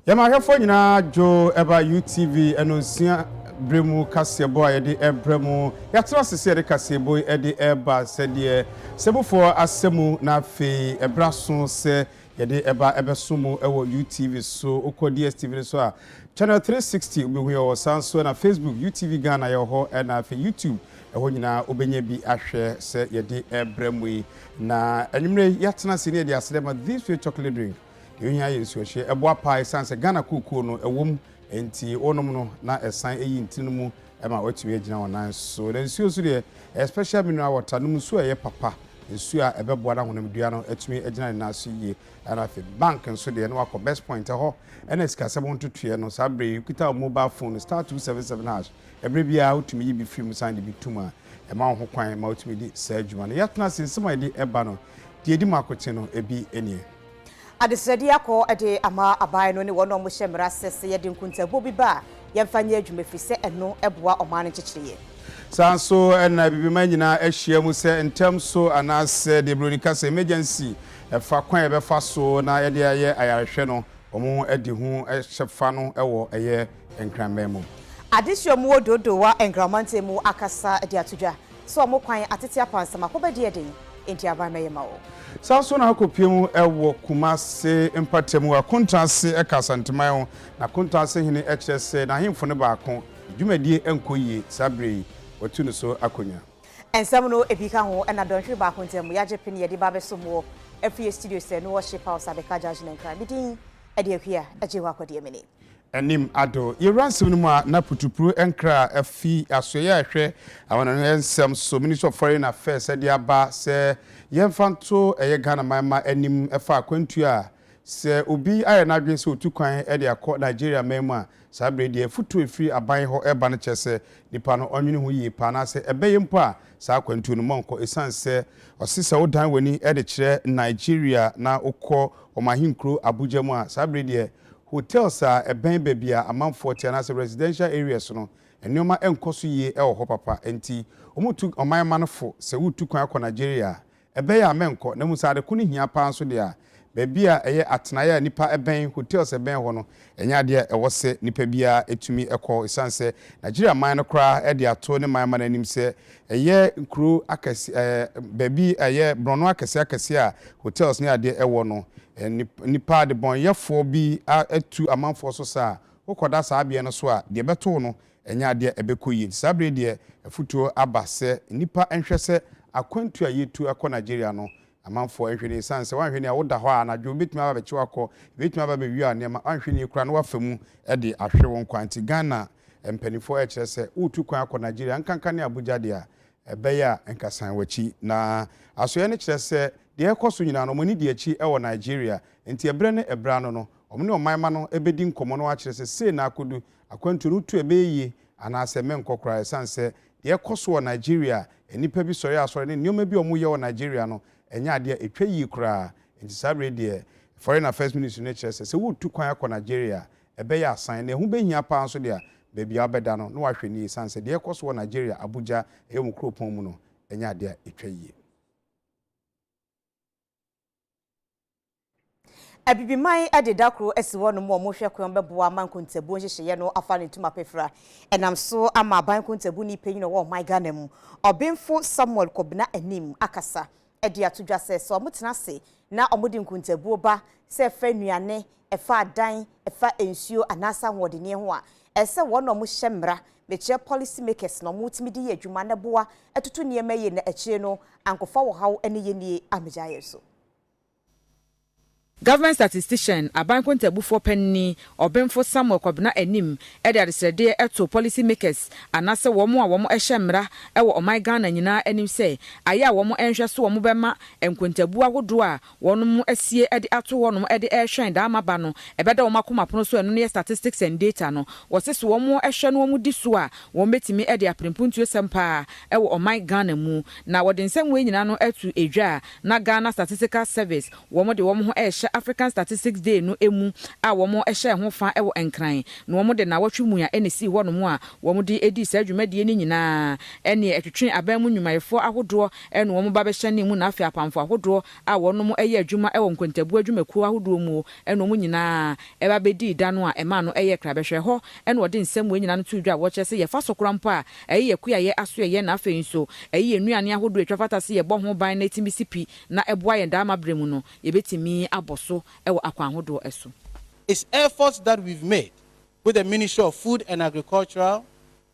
Yamahefo nyina jo eba UTV enonsia bremu kasebo ayede ebremu yatra sese de kasebo ede eba sede sebufo asemu na fe ebraso se yede eba ebesumu ewo UTV so okọ DSTV so a channel 360 obehu yo sanso na Facebook UTV Ghana yo ho na fe YouTube eho nyina obenye bi ahwe se yede ebremu na enwumre yatra se ne de asedema this way chocolate drink yonya yesu hye eboa pai sanse Ghana kuku no ewom enti onom no na esan eyi ntinu mu ema watu agina wonan so na nsuo so de special mineral water no musu eye papa nsuo a ebeboa na honam dua no atumi agina na so yie ana fe bank nso de no akọ best point ho ena sika 722 no sabre kuta mobile phone star 277 hash every bia utumi yi bi free musan de bi tuma ema ho kwan ma utumi di sa adwuma no yatna sensema de eba no de edi makote no ebi enie adesedi akọ ede ama aban no ne wono mo hyemra sese yede nkuntabu bi ba yemfanye adwuma fise eno eboa oman nkyekireye sanso na bibima nyina ahia mu se ntem so anase de broadcast emergency fa kwan ebe fa so na yede aye ayarehwe no omo edi hu ehyefa no ewo eye enkranman mu adesio mu ododo wa enkramante mu akasa ede atodwa so omo kwan atete apansama ko bedi eden enti aban meyema wo sanso na akopiem ewo Kumase empatemu akontase ekasanteman na kontase hene ekese na hemfo ne baako dwumadie enkoyie sabre watu no so akonya ensam no ebika ho na donhwe baako ntemu yaje pini yedi ba besomo afie studio se no worship house abeka judge nankra bidin ade ahia aje wa kwade emene enim ado yeransim no mu na putupuru enkra afi asoye ahwe awona no ensam so ministry of foreign affairs ade aba se yemfanto eye Ghana mama enim efa akwantu a se obi aye na adwen se otukwan ede akọ Nigeria mema sabre de futu efiri aban ho eba no chese nipa no onwene ho yi pa na se ebeye mpo a sa akwantu no monko esanse osisa odan wani ede kire Nigeria na okọ omahinkro Abuja mu a sabre de hotels a eben bebia amanfo tia na se residential areas no enioma enkoso yi e ho papa enti omutu oman manfo se wutukwan akọ Nigeria ebe ya menko na musa de kunu hia pa nso de a bebia eye atenaya nipa eben hotels eben ho no enya de ewose nipa bia etumi ekọ esanse Nigeria man no kra e de ato ne man anim se eye nkru akasi bebi eye brono akasi a hotels ne ade ewo no nipa de bon yefo bi atu amanfo so sa ukoda sa abie no so a de beto no enya de ebekoyi sabre de afutuo abase nipa enhwese akwantu a yetu akọ Nigeria no amanfo ehwene sanse wanhwene a woda ho a na dwo betumi aba bechi akọ betumi aba bewi a nema wanhwene kura no wafamu e de ahwe won kwanti Ghana empanifo e kire se utu kwan akọ Nigeria nkanka ne Abuja de a ebeya enkasan wachi na asoye ne kire se de ekoso nyina no mani de achi e wo Nigeria enti ebre ne ebra no omne omanma no ebedi nkomo no akire se se na akodu akwantu no tu ebeye anase menkokora sanse de ekoso wo Nigeria enipa bi sori asori ne nyoma bi omuye wo Nigeria no enya ade etwa yi kura enti sabre de foreign affairs ministry ne chese se wutu kwan akọ Nigeria ebe ya asan na hu behia pa nso de a bebia obeda no wahwe ni sanse de ekoso wo Nigeria Abuja eyom kropon mu no enya ade etwa yi abibiman adedakro esiwo no mo hwe kwan beboa mankontabu nhyehyeye no afa ne tuma pefra enam so ama bankontabu ni panyin no wo my Ghana mu obemfo Samuel Kobna anim akasa ede atodwa se so mutena se na omudi nkontabu ba se fa nuane efa adan efa ensuo anasa hodene ho a ese wono mo hyemra meche policy makers no mutimi di adwuma na boa atutu niema ye na akire no ankofa wo haw ene ye nie amejaye so Government statistician abankontabu for penny obemfo Samuel Kobna anim ede adesede eto policy makers anase womo a womo ehyemra ewo oman Ghana nyina anim se aya womo enhwe so womo bema enkontabu agodo a wonom asie ede ato wonom ede ehwen da amaba no ebeda womo akomapono so eno ne statistics and data no wosese womo ehwe no womo di so a womo betimi ede aprempuntuo sempa ewo oman Ghana mu na wode nsem we nyina no atu edwa na Ghana Statistical Service womo de womo ho ehwe ɛhyɛ African Statistics Day no emu a wɔn ɛhyɛ ho fa ɛwɔ nkran na wɔn de na wɔtwe mu a ɛnesi hɔ no mu a wɔn de edi saa dwumadie ne nyinaa ɛne ɛtwetwe aban mu nnwumayɛfoɔ ahodoɔ ɛne wɔn ba bɛhyɛ ne mu na afɛ apamfo ahodoɔ a wɔn ɛyɛ adwuma ɛwɔ nkontabu adwumakuo ahodoɔ mu ɛne wɔn nyinaa ɛba bɛdi da no a ɛma no ɛyɛ krabɛhwɛ hɔ ɛne wɔde nsɛm wɔ nyinaa no to dwa wɔkyɛ sɛ yɛfa sokora mpo a ɛyɛ kuayɛ aso ɛyɛ na afɛ nso ɛyɛ nnuane ahodoɔ atwa fata sɛ yɛbɔ ho ban na etimi sipi na ɛboa yɛn daama brɛ mu no yɛbɛtumi abɔ so ɛwɔ akwan ahodoɔ ɛso. It's efforts that we've made with the Ministry of Food and Agriculture.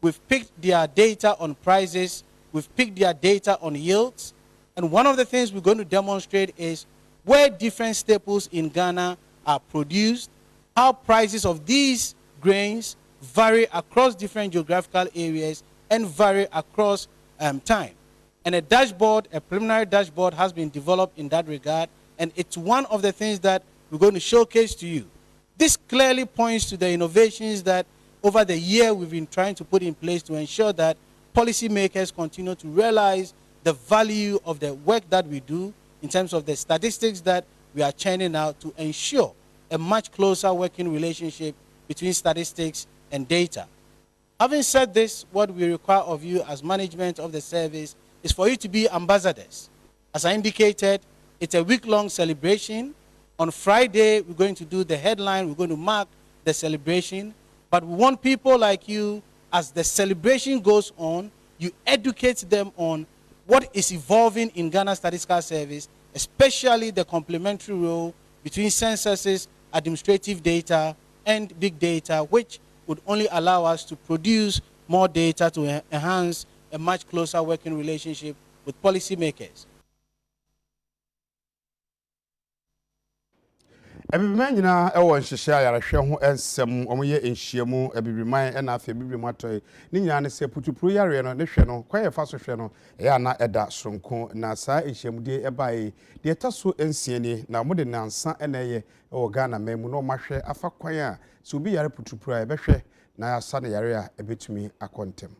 We've picked their data on prices, we've picked their data on yields, and one of the things we're going to demonstrate is where different staples in Ghana are produced, how prices of these grains vary across different geographical areas and vary across time. And a dashboard, a preliminary dashboard has been developed in that regard, and it's one of the things that we're going to showcase to you. This clearly points to the innovations that over the year we've been trying to put in place to ensure that policymakers continue to realize the value of the work that we do in terms of the statistics that we are churning out to ensure a much closer working relationship between statistics and data. Having said this, what we require of you as management of the service is for you to be ambassadors. As I indicated, it's a week-long celebration. On Friday, we're going to do the headline, we're going to mark the celebration, but we want people like you, as the celebration goes on, you educate them on what is evolving in Ghana Statistical Service, especially the complementary role between censuses, administrative data, and big data, which would only allow us to produce more data to enhance a much closer working relationship with policymakers. Ebibima nyina ɛwɔ nhyehyɛ ayarehwɛ ho ensɛm ɔmoyɛ nhyiamu ebibiman ɛna afɛ ebibimu atɔe ne nyina ne sɛ putupuru yare no ne hwɛ no kwayɛ fa so hwɛ no ɛyɛ ana ɛda sonko na saa nhyiamudie ɛbae de ɛta so ensieni na mo de nansa ɛna ɛyɛ ɛwɔ Ghana memu no mahwɛ afa kwan a so obi yare putupuru a ɛbɛhwɛ na asa ne yare a ɛbɛtumi akɔntem.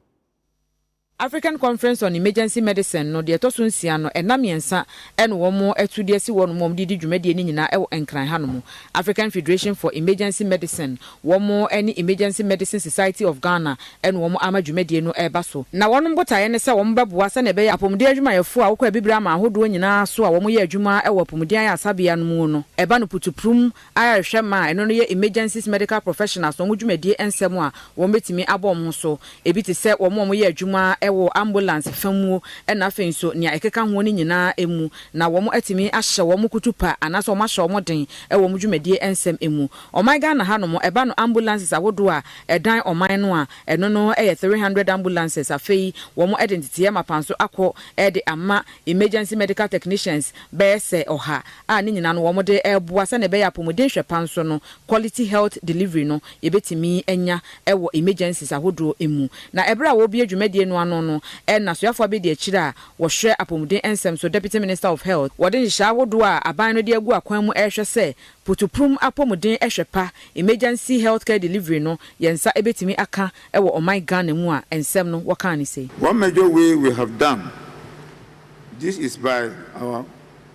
African Conference on Emergency Medicine no de etoso nsia no enam yensa ene womo etudi asi wono mom didi dwumade ni nyina ewo enkran hanom. African Federation for Emergency Medicine womo ene Emergency Medicine Society of Ghana ene womo ama dwumade no eba so na wono botaye ne se womo beboa se ne be apomde adwumayefo a wokɔ bibira ma ahodo nyina so a womo ye adwuma ewo apomde ayi asabea no mu no eba no putuprum ayahwɛ ma eno no ye emergency medical professionals womo dwumade ensɛm a womo betimi abɔ mo so ebi te se womo ye adwuma wo ambulance famu na afei so nia ekeka ho ni nyina emu na wo mo atimi ahye wo mo kutupa anaso mo ahye wo den wo mo dwumadie ensem emu oman Ghana ha no mo eba no ambulances awodo a edan oman no a eno no 300 ambulances afei wo mo identity mapanso akọ de ama emergency medical technicians bese oha a ni nyina no wo mo de eboa se ne be ya pomodin hwepanso no quality health delivery no yebetimi enya wo emergencies awodo emu na ebra wo bi adwumadie no ano no na soafo be de akira wo hwe apomuden ensem so Deputy Minister of Health wode nhya wodo a aban no de agu akwan mu ehwe se putuprum apomuden ehwepa emergency healthcare delivery no yensa ebetimi aka ewo oman Ghana mu a ensem no waka ni say one major way we have done this is by our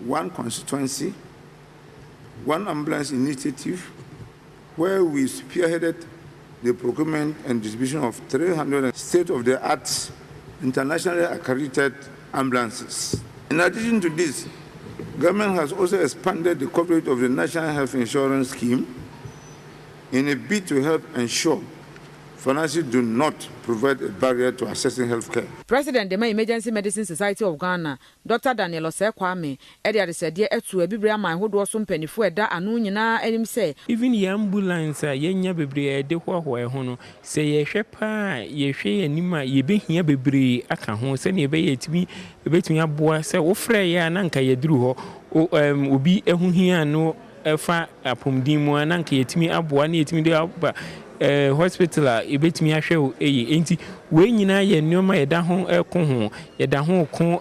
one constituency one ambulance initiative where we spearheaded the procurement and distribution of 300 state-of-the-art internationally accredited ambulances. In addition to this, government has also expanded the coverage of the National Health Insurance Scheme in a bid to help ensure finances do not provide a barrier to accessing health care. President the Emergency Medicine Society of Ghana, Dr. Daniel Osekwame, Edia Sedia etu ebibria man hodo so mpanifo eda anu nyina enim se even the ambulance yenya bebre de hwahwa ho no se ye hwepa ye hwe anima ye behia bebre aka ho se ne be yetimi ebetumi aboa se wo frɛ ya na nka ye duru ho obi ehuhia no efa apomdin mu na nka yetimi aboa na yetimi de aba hospital ebetimi ahwe enti we nyina ye nneoma yeda ho ko ho yeda ho ko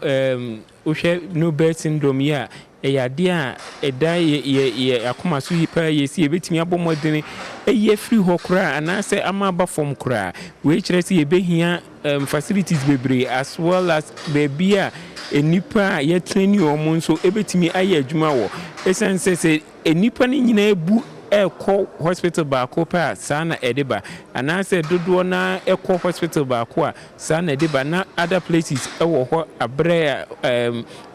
ohwe Nobel syndrome ya ade a eda ye akoma so yi pa ye si ebetimi abomodene eye free ho kra ana se ama ba form kra we kire se ebehia facilities bebre as well as baby a enipa ye train omo nso ebetimi aye adwuma wo esense se enipa ni nyina ebu eko hospital ba ko pa sana ediba ana se dodo na eko hospital ba ko a sana ediba na other places ewo ho abre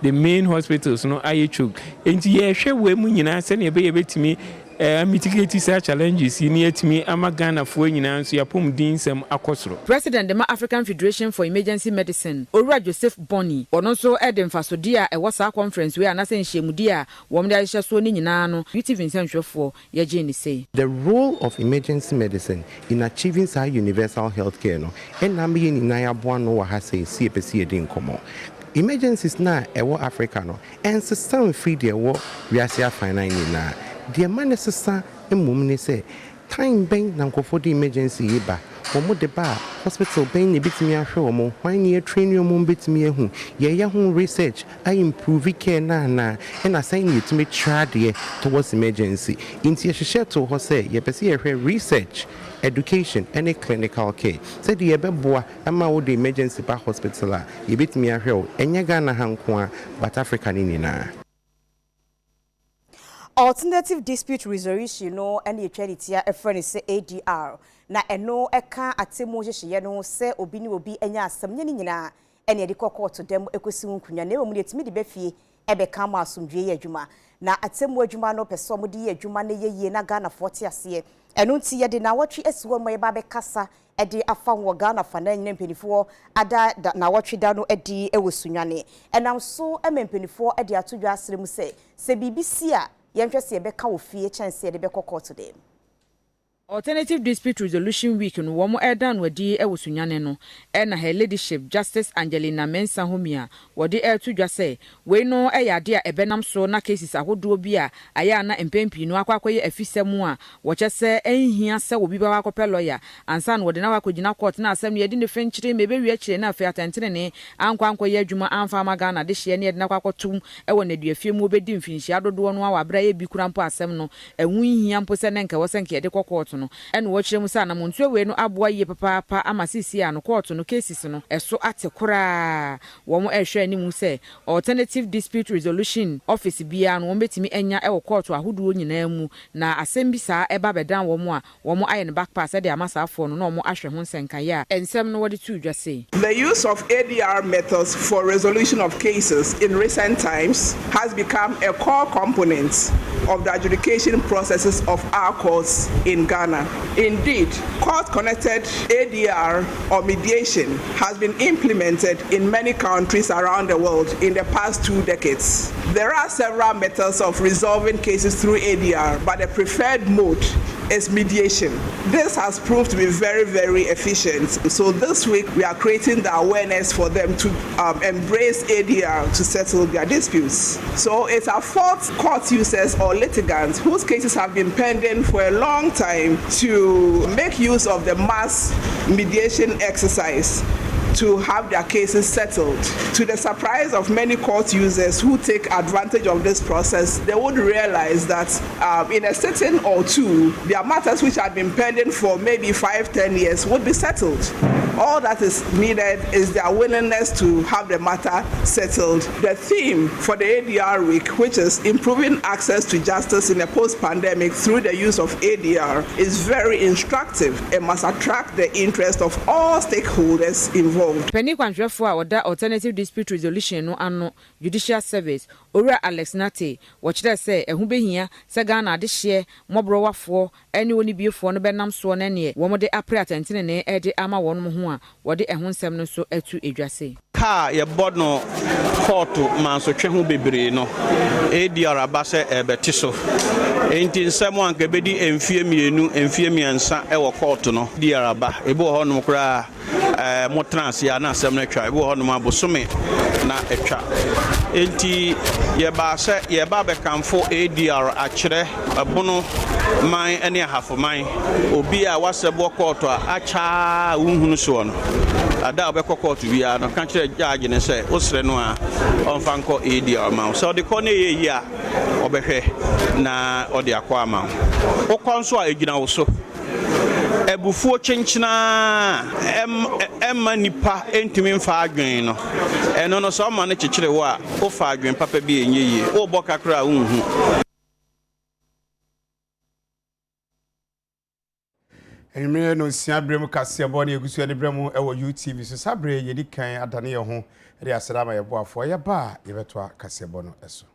the main hospitals no ayechug enti ye hwe we mu nyina se na ebe betimi mitigate such challenges in yetimi amagana fo nyina nso yapom dinsem akosoro. President the African Federation for Emergency Medicine Owura Joseph Boni ono so edemfasodi a ewasa conference we anase nhemudi a wom de ahye so ni nyina no UT Vincent Hwefo ye je ni say the role of emergency medicine in achieving such universal health care no enambe ni nan aboa no wa ha say si epesi edin komo emergencies na ewo Africa no and system free de wo wiase finance ni na the man necessary emum say time ben na nkofo de emergency yiba omo de ba hospital ben ne bitimi ahwe omo hwan ne train omo bitimi ehu ye ho research I improve care na and assign you to make try towards emergency inti ehye to ho say ye pese ye hwe research education and clinical care said ye beboa ama wo de emergency ba hospital a ye bitimi ahwe o enya Ghana hanko but Africa ni na. Alternative dispute resolution no and the charity a friend say ADR na eno eka atemu hyehyeye no se obi ni obi enya asem nyini nyina ene de kokko to dem ekosi nkunya na ewom de timi de befie ebe kan ma asomdwe ye adwuma na atemu adwuma no pese omo de ye adwuma na yeye na Ghana 40 ase eno nti ye de na watwe esiwo mo ye ba be kasa edi afa wo Ghana fa na nyine mpenifoɔ ada na watwe da no edi ewosunwane enam so empenifoɔ edi atodwa asrem se BBC a yɛnhwɛ se yɛbɛka wo fie chance yɛde bɛkɔkɔ to dem. Alternative Dispute Resolution Week no womo edan wadi ewosunyane no na her leadership Justice Angelina Mensah Homia wodi to say we no eyade a ebenam so na cases ahodo bi a aya na empempi no akwakoye afisemu a wo kyese enhia se obi ba akopɛ lawyer ansa no wodi na wakogina court na asem yedi ne fenchire mebewi akire na afi atentene ne ankwankoye adwuma amfa magana de hye ne yedi na kwakotum ewo na duafie mu obedi mfinhia adodo no awabra ye bi kurampo asem no enwu nhia mpo se ne nka wosenke yedi court no en wo kyerem sa na montuwe we no aboa ye papa ama sisi a no court no cases no eso atekora wo mo ehwe animu se Alternative Dispute Resolution Office bia no wo betimi enya e wo court ahodo nyina mu na asem bi sa eba bedan wo mo a wo mo aye ne back pass e de amasa afo no na mo ahwe ho nsenka ya ensem no wodi tu dwa say the use of ADR methods for resolution of cases in recent times has become a core component of the adjudication processes of our courts in Ghana. Indeed, court-connected ADR or mediation has been implemented in many countries around the world in the past 2 decades. There are several methods of resolving cases through ADR, but the preferred mode is mediation. This has proved to be very, very efficient. So this week we are creating the awareness for them to embrace ADR to settle their disputes. So it affords court users or litigants whose cases have been pending for a long time to make use of the mass mediation exercise to have their cases settled. To the surprise of many court users who take advantage of this process, they would realize that in a sitting or two, their matters which had been pending for maybe 5-10 years would be settled. All that is needed is their willingness to have the matter settled. The theme for the ADR week, which is improving access to justice in a post-pandemic through the use of ADR, is very instructive and must attract the interest of all stakeholders involved. Penny Kwanjwefo a oda Alternative Dispute Resolution no ano Judicial Service Owura Alex Nate wɔkyerɛ sɛ ɛho behia sɛ Ghana de hye mobrowafo ɛne oni biefo no benam so na ne wɔn de apre atentene ne ɛde ama wɔn ho a wɔde ɛho nsɛm no so atu edwase ka ye bod no court manso twe ho bebre no ADR aba sɛ ɛbɛte so enti nsɛm anka bedi emfie mienu emfie miensa ɛwɔ court no ADR aba ebo hɔ no kra mo trans ya na asem na twa e bo ho no abosome na etwa enti ye ba se ye ba be kamfo ADR akire abono man ene ahafo man obi a wasebo court a acha unhunu so no ada obekọ court bia no kan kire judge ne se osre no a onfa nko ADR ma so de ko ne ye a obehwe na ode akwa ma okọ nso a egina wo so ebufuo chenchina emma nipa entimi mfa adwen no eno no so ma ne kekere wo a o fa adwen papa bi enye o bo kakra unhu Enimere no sia brem kase bo na egusu de brem e wo UTV so sabre yedi kan adane ye ho de asrama ye boafo ye ba ye beto kase bo no eso